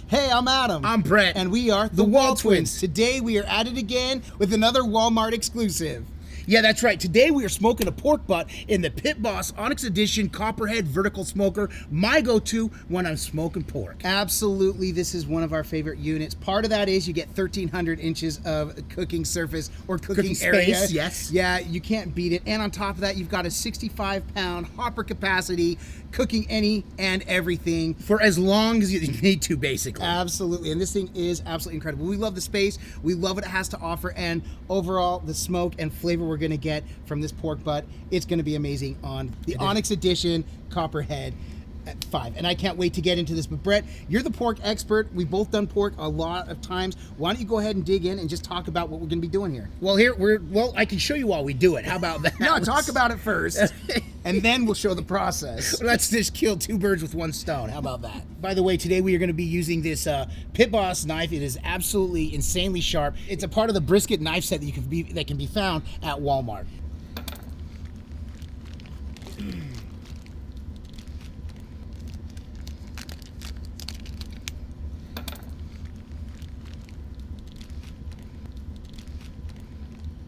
Hey, I'm Adam. I'm Brett. And we are the Wall Twins. Today we are at it again with another Walmart exclusive. Yeah, that's right. Today we are smoking a pork butt in the Pit Boss Onyx Edition Copperhead Vertical Smoker. My go-to when I'm smoking pork. Absolutely, this is one of our favorite units. Part of that is you get 1,300 inches of cooking surface or cooking area. Space, yes. Yeah, you can't beat it. And on top of that, you've got a 65-pound hopper capacity, cooking any and everything. For as long as you need to, basically. Absolutely, and this thing is absolutely incredible. We love the space, we love what it has to offer, and overall, the smoke and flavor we're going to get from this pork butt, it's going to be amazing on the Onyx Edition Copperhead 5. And I can't wait to get into this. But Brett, you're the pork expert. We've both done pork a lot of times. Why don't you go ahead and dig in and just talk about what we're going to be doing here? Well, I can show you while we do it. How about that? No, talk about it first, and then we'll show the process. Let's just kill two birds with one stone. How about that? By the way, today we are going to be using this Pit Boss knife. It is absolutely insanely sharp. It's a part of the brisket knife set that can be found at Walmart.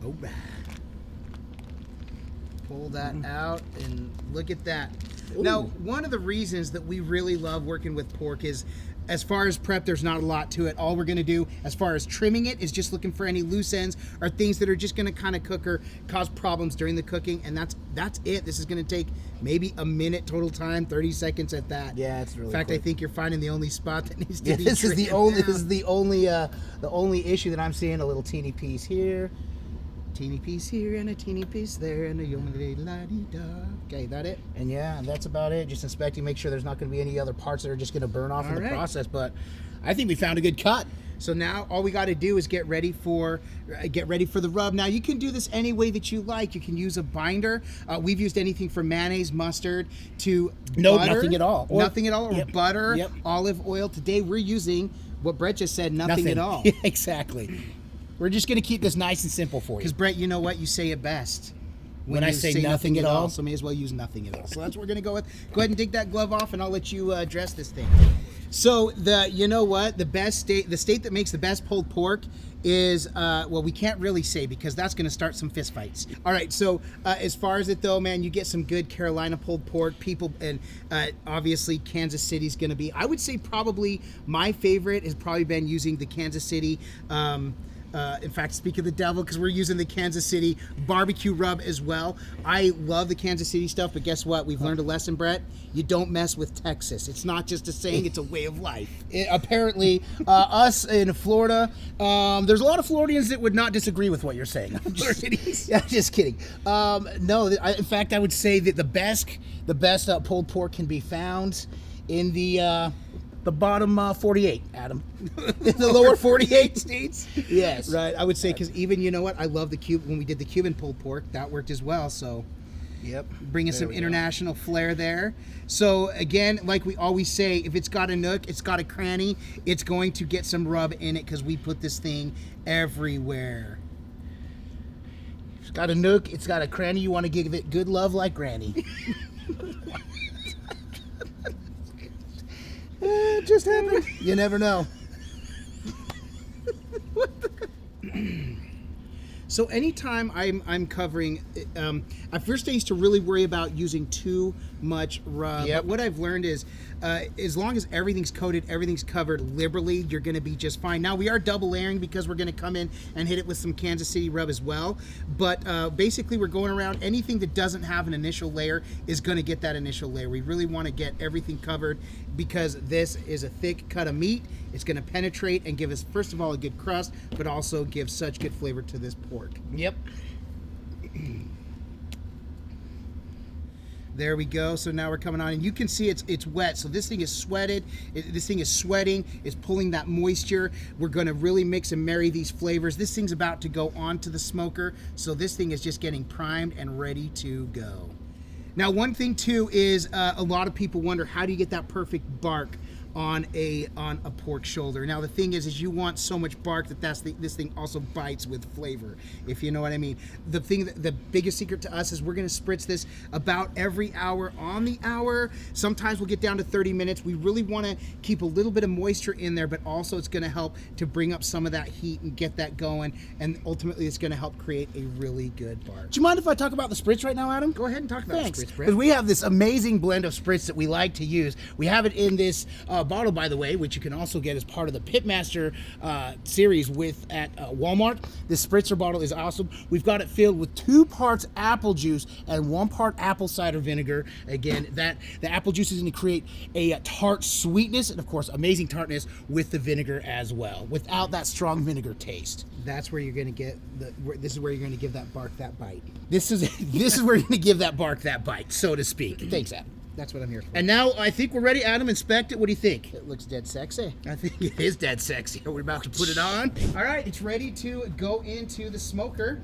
All right. Pull that out and look at that. Ooh. Now, one of the reasons that we really love working with pork is, as far as prep, there's not a lot to it. All we're going to do as far as trimming it is just looking for any loose ends or things that are just going to kind of cook or cause problems during the cooking, and that's it. This is going to take maybe a minute total time, 30 seconds at that. Yeah, it's really In fact, quick. I think you're finding the only spot that needs to be This is the only. down. This is the only issue that I'm seeing. A little teeny piece here. Teeny piece here and a teeny piece there and a yomadi-la-dee-da. Okay, that it? And yeah, that's about it. Just inspecting, make sure there's not going to be any other parts that are just going to burn off in the process. But I think we found a good cut. So now all we got to do is get ready for the rub. Now you can do this any way that you like. You can use a binder. We've used anything from mayonnaise, mustard to butter. Nothing at all. Nothing at all. Or Yep. butter, Yep. Olive oil. Today we're using what Brett just said, nothing at all. Yeah, exactly. We're just going to keep this nice and simple for you. Because Brett, you know what? You say it best. When I you say nothing at all. So may as well use nothing at all. So that's what we're going to go with. Go ahead and dig that glove off and I'll let you dress this thing. So you know what? The state that makes the best pulled pork is, well, we can't really say because that's going to start some fist fights. All right, so as far as it though, man, you get some good Carolina pulled pork. People, and obviously Kansas City's going to be, I would say probably my favorite has probably been using the Kansas City, in fact, speak of the devil, because we're using the Kansas City barbecue rub as well. I love the Kansas City stuff, but guess what? We've learned a lesson, Brett. You don't mess with Texas. It's not just a saying, it's a way of life. Apparently, us in Florida, there's a lot of Floridians that would not disagree with what you're saying. Just kidding. No, in fact, I would say that the best pulled pork can be found in the bottom 48, Adam. The lower 48 states. Yes. Right. I would say, because even, you know what? I love when we did the Cuban pulled pork, that worked as well. So, yep. Bringing some international flair there. So, again, like we always say, if it's got a nook, it's got a cranny, it's going to get some rub in it because we put this thing everywhere. It's got a nook, it's got a cranny. You want to give it good love like Granny. It just happened. You never know. So anytime I'm covering, at first I used to really worry about using too much rub. Yep. But what I've learned is, as long as everything's coated, everything's covered liberally, you're going to be just fine. Now we are double layering because we're going to come in and hit it with some Kansas City rub as well. But basically we're going around, anything that doesn't have an initial layer is going to get that initial layer. We really want to get everything covered because this is a thick cut of meat. It's going to penetrate and give us, first of all, a good crust, but also give such good flavor to this pork. Yep. There we go. So now we're coming on, and you can see it's wet. So this thing is sweated. This thing is sweating. It's pulling that moisture. We're going to really mix and marry these flavors. This thing's about to go onto the smoker. So this thing is just getting primed and ready to go. Now, one thing too is a lot of people wonder, how do you get that perfect bark on a pork shoulder. Now the thing is you want so much bark that this thing also bites with flavor, if you know what I mean. The biggest secret to us is we're going to spritz this about every hour on the hour. Sometimes we'll get down to 30 minutes. We really want to keep a little bit of moisture in there, but also it's going to help to bring up some of that heat and get that going, and ultimately it's going to help create a really good bark. Do you mind if I talk about the spritz right now, Adam? Go ahead and talk about Thanks. the spritz, Brett. Because we have this amazing blend of spritz that we like to use. We have it in this bottle, by the way, which you can also get as part of the Pitmaster series at Walmart. This spritzer bottle is awesome. We've got it filled with 2 parts apple juice and 1 part apple cider vinegar. Again, the apple juice is going to create a tart sweetness and, of course, amazing tartness with the vinegar as well, without that strong vinegar taste. That's where you're going to get this is where you're going to give that bark that bite. This is where you're going to give that bark that bite, so to speak. Thanks, Adam. That's what I'm here for. And now I think we're ready. Adam, inspect it. What do you think? It looks dead sexy. I think it is dead sexy. We're about to put it on. All right, it's ready to go into the smoker.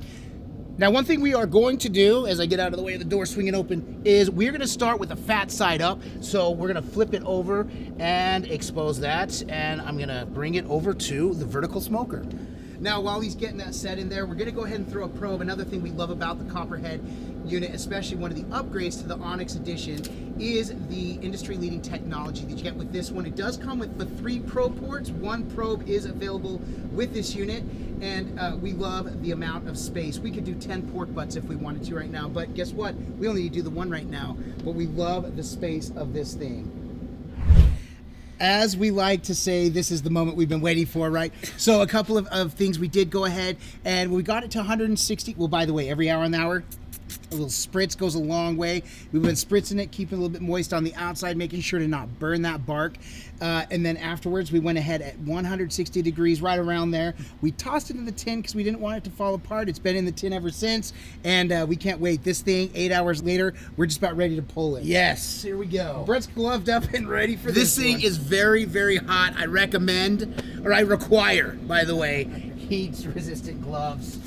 Now, one thing we are going to do, as I get out of the way of the door swinging open, is we're going to start with the fat side up. So we're going to flip it over and expose that, and I'm going to bring it over to the vertical smoker. Now, while he's getting that set in there, we're going to go ahead and throw a probe. Another thing we love about the Copperhead unit, especially one of the upgrades to the Onyx Edition, is the industry-leading technology that you get with this one. It does come with the 3 probe ports. 1 probe is available with this unit, and we love the amount of space. We could do 10 pork butts if we wanted to right now, but guess what? We only need to do the 1 right now, but we love the space of this thing. As we like to say, this is the moment we've been waiting for, right? So a couple of things we did go ahead, and we got it to 160. Well, by the way, every hour on the hour, a little spritz goes a long way. We've been spritzing it, keeping it a little bit moist on the outside, making sure to not burn that bark. And then afterwards, we went ahead at 160 degrees, right around there. We tossed it in the tin because we didn't want it to fall apart. It's been in the tin ever since, and we can't wait. This thing, 8 hours later, we're just about ready to pull it. Yes, here we go. Brett's gloved up and ready for this thing one. is very, very hot. I recommend, or I require, by the way, heat-resistant gloves.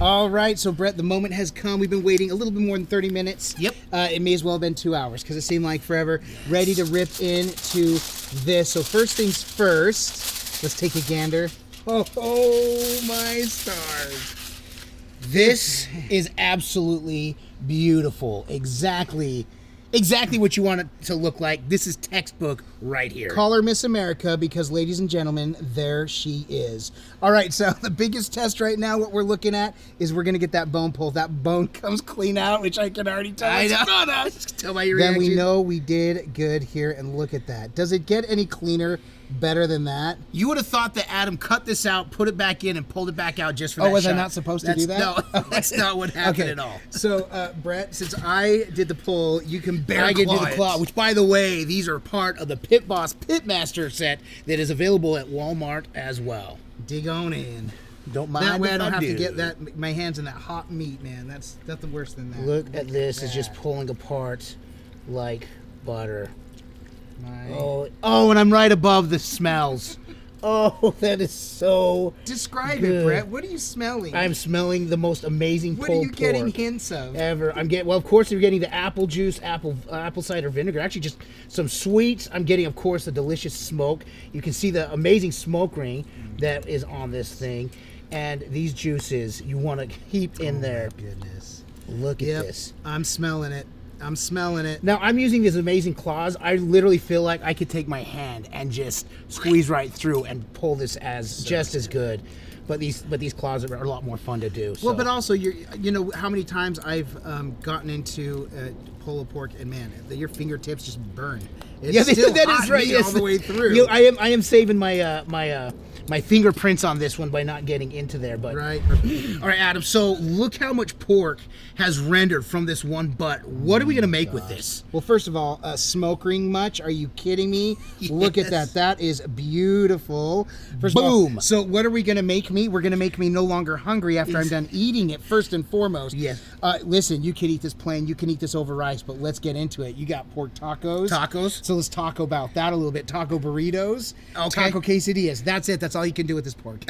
All right, so Brett, the moment has come. We've been waiting a little bit more than 30 minutes. Yep. It may as well have been 2 hours because it seemed like forever. Ready to rip into this. So first things first, let's take a gander. Oh my stars. This is absolutely beautiful. Exactly what you want it to look like. This is textbook right here. Call her Miss America because, ladies and gentlemen, there she is. All right, so the biggest test right now, what we're looking at, is we're going to get that bone pulled. That bone comes clean out, which I can already tell. I know. It's not us. Tell by your Then reaction. we know we did good here, and look at that. Does it get any cleaner, better than that? You would have thought that Adam cut this out, put it back in, and pulled it back out just for that Oh, was shot. I not supposed to do that? No, that's not what happened Okay. at all. So, Brett, since I did the pull, you can I can do the it. claw, which, by the way, these are part of the Pit Boss Pitmaster set that is available at Walmart as well. Dig on in. Don't mind That way I if don't have do. to get my hands in that hot meat, man. That's nothing worse than that. Look at this. It's just that. pulling apart like butter. My- Oh, and I'm right above the smells. Oh, that is so Describe good. it, Brett. What are you smelling? I'm smelling the most amazing What are pulled you getting pork hints of? ever. I'm getting, well, of course, you're getting the apple juice, apple cider vinegar. Actually, just some sweets. I'm getting, of course, the delicious smoke. You can see the amazing smoke ring that is on this thing. And these juices, you want to keep in there. Goodness. Look at this. I'm smelling it. I'm smelling it. Now, I'm using these amazing claws. I literally feel like I could take my hand and just squeeze right through and pull this as just as good. But these claws are a lot more fun to do. So. Well, but also, you know how many times I've gotten into pull a pork and man, your fingertips just burn. It's yeah, still that hot is right. meat Yes, all the way through. I am saving my my fingerprints on this one by not getting into there. But Right. all right, Adam. So look how much pork has rendered from this one butt. What are we gonna make with this? Well, first of all, smoke ring much? Are you kidding me? Look at that. That is beautiful. First of all, Boom. so what are we going to make me? We're going to make me no longer hungry after I'm done eating it, first and foremost. Yes. Listen, you can eat this plain. You can eat this over rice, but let's get into it. You got pork tacos. Tacos. So let's talk about that a little bit. Taco burritos. Okay. Taco quesadillas. That's it. That's That's all you can do with this pork.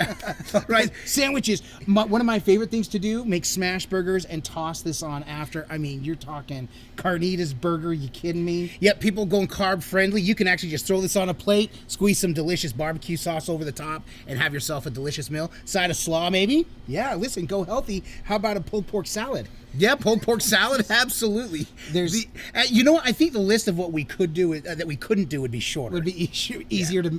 Right. Sandwiches. One of my favorite things to do, make smash burgers and toss this on after. I mean, you're talking carnitas burger. You kidding me? Yep, people going carb friendly. You can actually just throw this on a plate, squeeze some delicious barbecue sauce over the top, and have yourself a delicious meal. Side of slaw, maybe? Yeah, listen, go healthy. How about a pulled pork salad? Yeah, pulled pork salad, absolutely. There's, you know what? I think the list of what we could do that we couldn't do would be shorter. would be easier to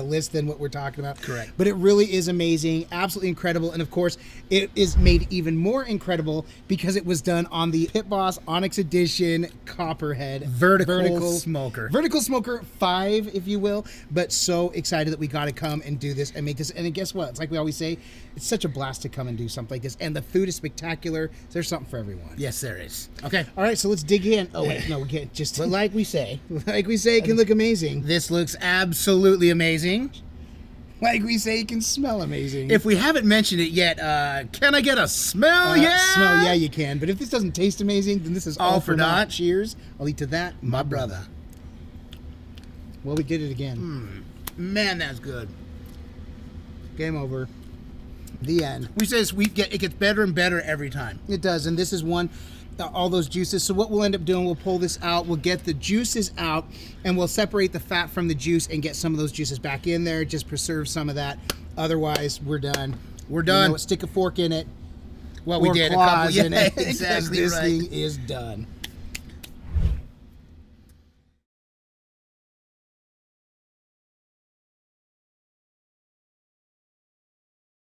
list than what we're talking about. Correct. But it really is amazing, absolutely incredible, and of course, it is made even more incredible because it was done on the Pit Boss Onyx Edition Copperhead Vertical smoker. Vertical smoker 5, if you will. But so excited that we got to come and do this and make this. And guess what? It's like we always say, it's such a blast to come and do something like this. And the food is spectacular. There's something for everyone. Yes, there is. Okay. All right, so let's dig in. Oh wait, no, we can't. Just But like we say, it can look amazing. this looks absolutely amazing. Like we say, it can smell amazing. If we haven't mentioned it yet, can I get a smell? Smell, yeah, you can. But if this doesn't taste amazing, then this is all for naught. Cheers. I'll eat to that, my brother. Well, we did it again. Man, that's good. Game over. The end. We say it gets better and better every time. It does, and this is one. All those juices. So what we'll end up doing, we'll pull this out, we'll get the juices out, and we'll separate the fat from the juice and get some of those juices back in there. Just preserve some of that. Otherwise, we're done. We're done. Stick a fork in it. Well, we or did a claws couple. in Yeah, it, because exactly this right. thing is done.